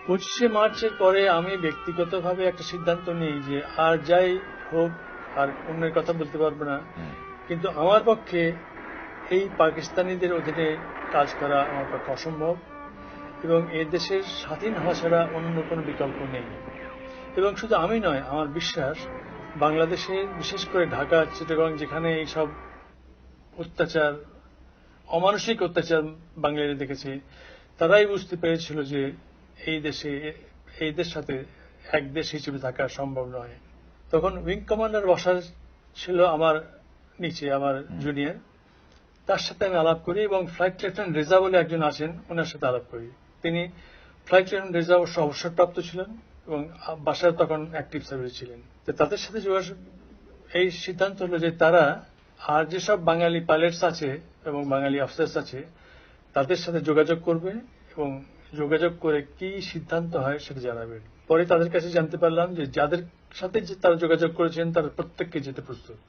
25শে মার্চের পরে আমি ব্যক্তিগতভাবে একটা সিদ্ধান্ত নিই যে আর যাই হোক আর অন্যের কথা বলতে পারবো না, কিন্তু আমার পক্ষে এই পাকিস্তানিদের অধীনে কাজ করা আমার পক্ষে অসম্ভব এবং এ দেশের স্বাধীন হওয়া ছাড়া অন্য কোনো বিকল্প নেই। এবং শুধু আমি নয়, আমার বিশ্বাস বাংলাদেশের বিশেষ করে ঢাকা, চিটাগং যেখানে এইসব অত্যাচার, অমানসিক অত্যাচার বাঙালিরা দেখেছে, তারাই বুঝতে পেরেছিল যে এই দেশ সাথে এক দেশ হিসেবে থাকা সম্ভব নয়। তখন উইং কমান্ডার বসা ছিল আমার নিচে, আমার জুনিয়র। তার সাথে আমি আলাপ করি এবং ফ্লাইট লেফটেন্যান্ট রেজা বলে একজন আছেন, ওনার সাথে আলাপ করি। তিনি ফ্লাইট লেফটেন্যান্ট রেজা অবশ্য অবসরপ্রাপ্ত ছিলেন এবং বাসায় তখন অ্যাক্টিভ সার্ভিস ছিলেন। তো তাদের সাথে যোগাযোগ, এই সিদ্ধান্ত হলো যে তারা আর যেসব বাঙালি পাইলটস আছে এবং বাঙালি অফিসার্স আছে তাদের সাথে যোগাযোগ করবে এবং যোগাযোগ করে কি সিদ্ধান্ত হয় সেটা জানাবে। পরে তাদের কাছে জানতে পারলাম যে যাদের সাথে তারা যোগাযোগ করেছেন তারা প্রত্যেককে যেতে প্রস্তুত।